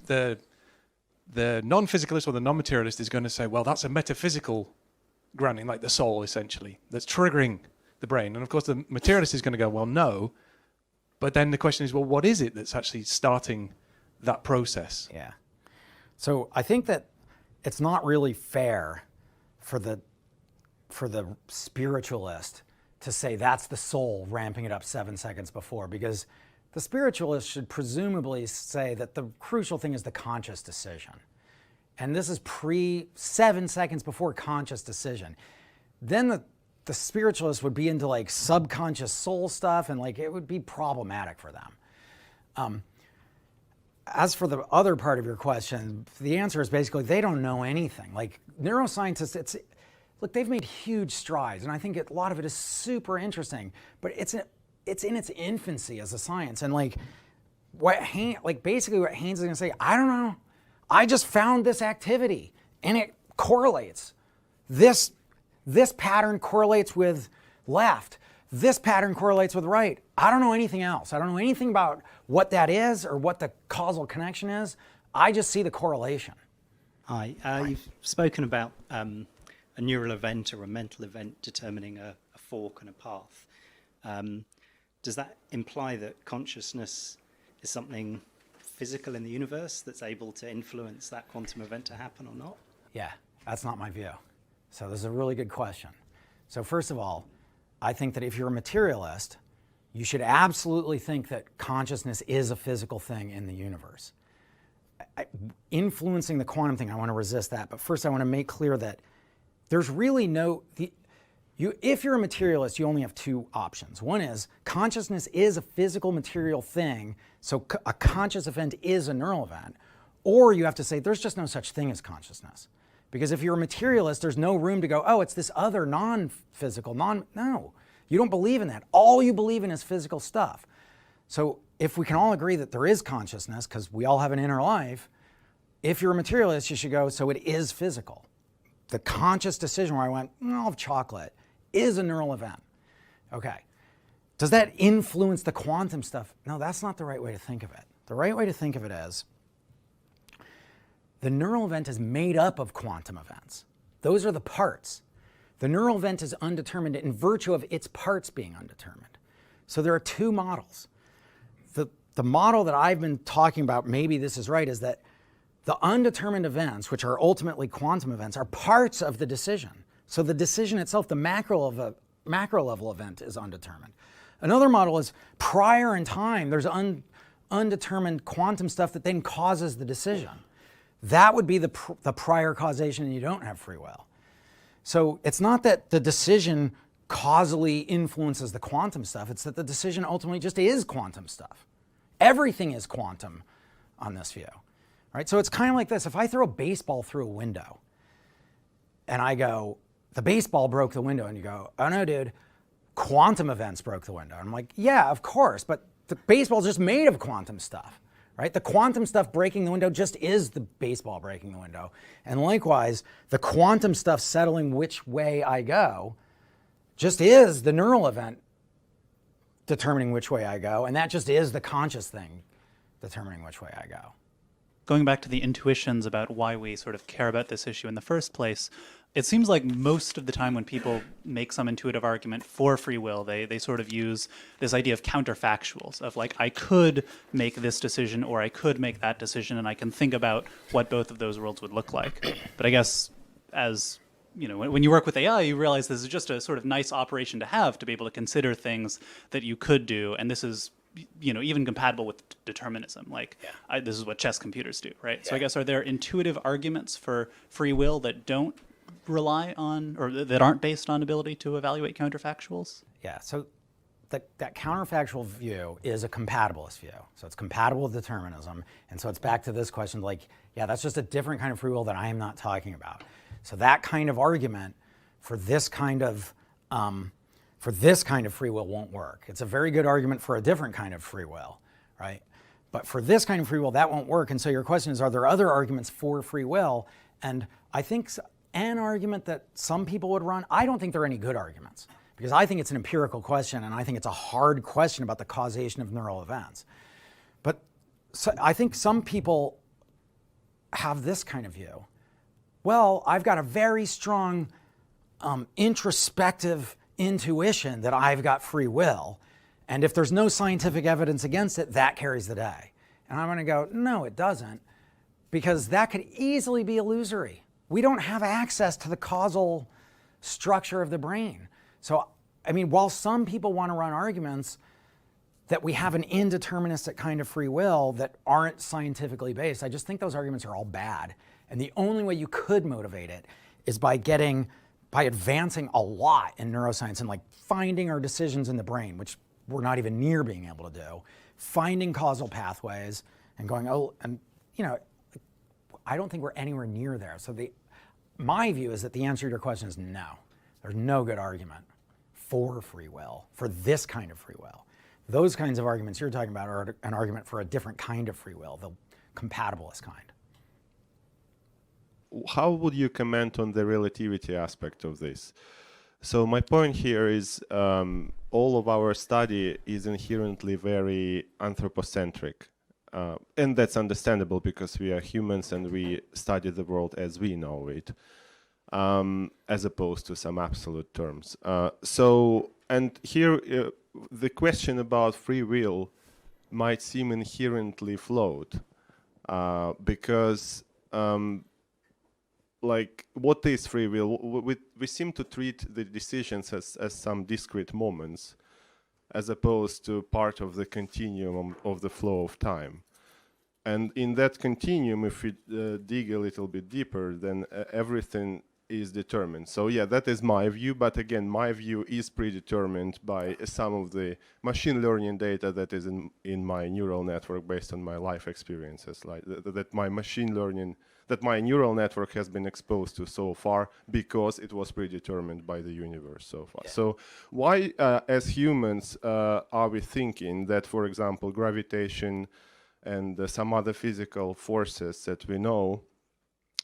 the non-physicalist or the non-materialist is going to say, well, that's a metaphysical grounding, like the soul essentially, that's triggering the brain. And of course the materialist is going to go, well, no. But then the question is, well, what is it that's actually starting that process? Yeah. So I think that it's not really fair for the spiritualist to say that's the soul ramping it up 7 seconds before, because the spiritualist should presumably say that the crucial thing is the conscious decision. And this is 7 seconds before conscious decision. Then the spiritualist would be into like subconscious soul stuff and like it would be problematic for them. As for the other part of your question, the answer is basically they don't know anything. Like neuroscientists, look, they've made huge strides, and I think a lot of it is super interesting. But it's in its infancy as a science, and like basically what Haynes is going to say, I don't know. I just found this activity, and it correlates. This pattern correlates with left. This pattern correlates with right. I don't know anything else. I don't know anything about what that is or what the causal connection is. I just see the correlation. Hi, you've spoken about a neural event or a mental event determining a fork and a path. Does that imply that consciousness is something physical in the universe that's able to influence that quantum event to happen or not? Yeah, that's not my view. So this is a really good question. So first of all, I think that if you're a materialist, you should absolutely think that consciousness is a physical thing in the universe. Influencing the quantum thing, I want to resist that. But first I want to make clear that there's really if you're a materialist, you only have two options. One is consciousness is a physical material thing, so a conscious event is a neural event. Or you have to say there's just no such thing as consciousness. Because if you're a materialist, there's no room to go, oh, it's this other non-physical, no. You don't believe in that. All you believe in is physical stuff. So if we can all agree that there is consciousness, because we all have an inner life, if you're a materialist, you should go, so it is physical. The conscious decision where I went, I'll have chocolate, is a neural event. Okay. does that influence the quantum stuff? No, that's not the right way to think of it. The right way to think of it is the neural event is made up of quantum events. Those are the parts. The neural event is undetermined in virtue of its parts being undetermined. So there are two models. The model that I've been talking about, maybe this is right, is that the undetermined events, which are ultimately quantum events, are parts of the decision. So the decision itself, the macro level event, is undetermined. Another model is prior in time, there's undetermined quantum stuff that then causes the decision. That would be the prior causation, and you don't have free will. So it's not that the decision causally influences the quantum stuff, it's that the decision ultimately just is quantum stuff. Everything is quantum on this view, right? So it's kind of like this. If I throw a baseball through a window and I go, the baseball broke the window, and you go, oh no, dude, quantum events broke the window. And I'm like, yeah, of course, but the baseball's just made of quantum stuff, right? The quantum stuff breaking the window just is the baseball breaking the window. And likewise, the quantum stuff settling which way I go just is the neural event determining which way I go, and that just is the conscious thing determining which way I go. Going back to the intuitions about why we sort of care about this issue in the first place, it seems like most of the time when people make some intuitive argument for free will, they sort of use this idea of counterfactuals, of like, I could make this decision or I could make that decision, and I can think about what both of those worlds would look like. But I guess as you know, when you work with AI, you realize this is just a sort of nice operation to have, to be able to consider things that you could do, and this is, you know, even compatible with determinism. Like, this is what chess computers do, right? Yeah. So I guess, are there intuitive arguments for free will that don't rely on, or that aren't based on ability to evaluate counterfactuals? Yeah, so that counterfactual view is a compatibilist view. So it's compatible with determinism, and so it's back to this question, like, yeah, that's just a different kind of free will that I am not talking about. So that kind of argument for this kind of free will won't work. It's a very good argument for a different kind of free will, right? But for this kind of free will, that won't work. And so your question is, are there other arguments for free will? And I think an argument that some people would run, I don't think there are any good arguments, because I think it's an empirical question, and I think it's a hard question about the causation of neural events. But so I think some people have this kind of view. Well, I've got a very strong introspective intuition that I've got free will, and if there's no scientific evidence against it, that carries the day. And I'm going to go, no, it doesn't, because that could easily be illusory. We don't have access to the causal structure of the brain. So, I mean, while some people want to run arguments that we have an indeterministic kind of free will that aren't scientifically based, I just think those arguments are all bad. And the only way you could motivate it is by advancing a lot in neuroscience and like finding our decisions in the brain, which we're not even near being able to do, finding causal pathways and going, oh, and you know, I don't think we're anywhere near there. So my view is that the answer to your question is no. There's no good argument for free will, for this kind of free will. Those kinds of arguments you're talking about are an argument for a different kind of free will, the compatibilist kind. How would you comment on the relativity aspect of this? So my point here is all of our study is inherently very anthropocentric. And that's understandable because we are humans and we study the world as we know it, as opposed to some absolute terms. And here the question about free will might seem inherently flawed because like, what is free will? We seem to treat the decisions as some discrete moments, as opposed to part of the continuum of the flow of time. And in that continuum, if we dig a little bit deeper, then everything is determined. So yeah, that is my view, but again, my view is predetermined by some of the machine learning data that is in my neural network based on my life experiences, like that my neural network has been exposed to so far because it was predetermined by the universe so far. Yeah. So why, as humans, are we thinking that, for example, gravitation and some other physical forces that we know,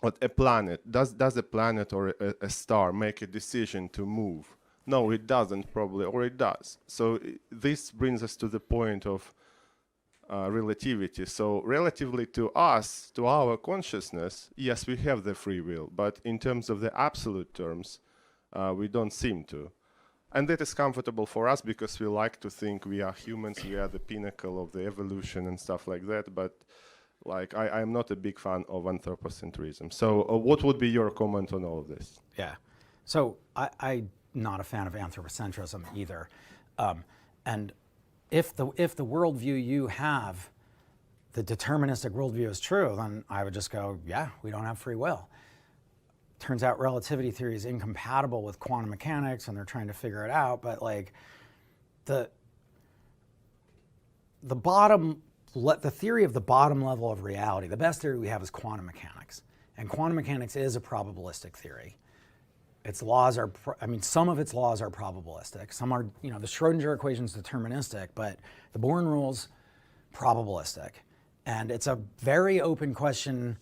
what a planet, does a planet or a star make a decision to move No, it doesn't probably, or it does. So this brings us to the point of relativity. So relatively to us, to our consciousness, yes, we have the free will, but in terms of the absolute terms, we don't seem to. And that is comfortable for us because we like to think we are humans, we are the pinnacle of the evolution and stuff like that, but like I'm not a big fan of anthropocentrism. So what would be your comment on all of this? Yeah. So I'm not a fan of anthropocentrism either. And if the worldview you have, the deterministic worldview is true, then I would just go, yeah, we don't have free will. Turns out relativity theory is incompatible with quantum mechanics and they're trying to figure it out, but like the theory of the bottom level of reality, the best theory we have is quantum mechanics. And quantum mechanics is a probabilistic theory. Its laws are, some of its laws are probabilistic. Some are, the Schrodinger equation is deterministic, but the Born rule's probabilistic. And it's a very open question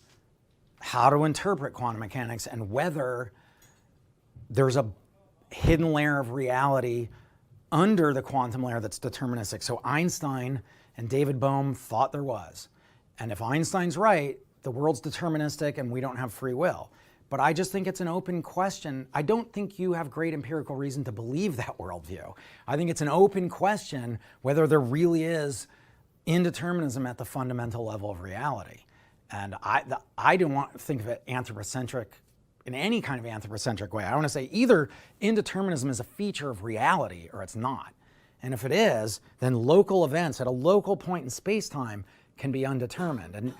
how to interpret quantum mechanics and whether there's a hidden layer of reality under the quantum layer that's deterministic. So Einstein and David Bohm thought there was. And if Einstein's right, the world's deterministic and we don't have free will. But I just think it's an open question. I don't think you have great empirical reason to believe that worldview. I think it's an open question whether there really is indeterminism at the fundamental level of reality. And I don't want to think of it anthropocentric in any kind of anthropocentric way. I want to say either indeterminism is a feature of reality or it's not. And if it is, then local events at a local point in space-time can be undetermined. And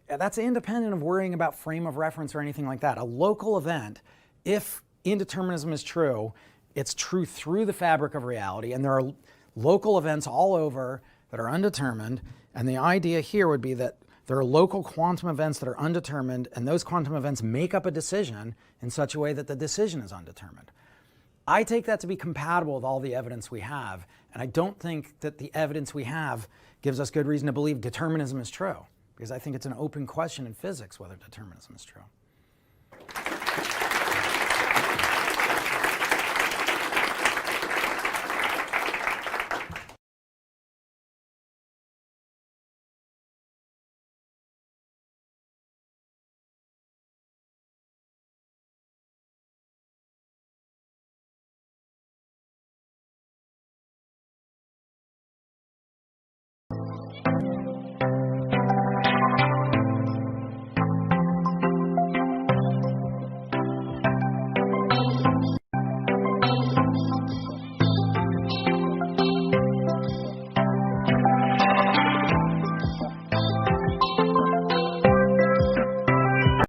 that's independent of worrying about frame of reference or anything like that. A local event, if indeterminism is true, it's true through the fabric of reality, and there are local events all over that are undetermined, and the idea here would be that there are local quantum events that are undetermined, and those quantum events make up a decision in such a way that the decision is undetermined. I take that to be compatible with all the evidence we have, and I don't think that the evidence we have gives us good reason to believe determinism is true, because I think it's an open question in physics whether determinism is true.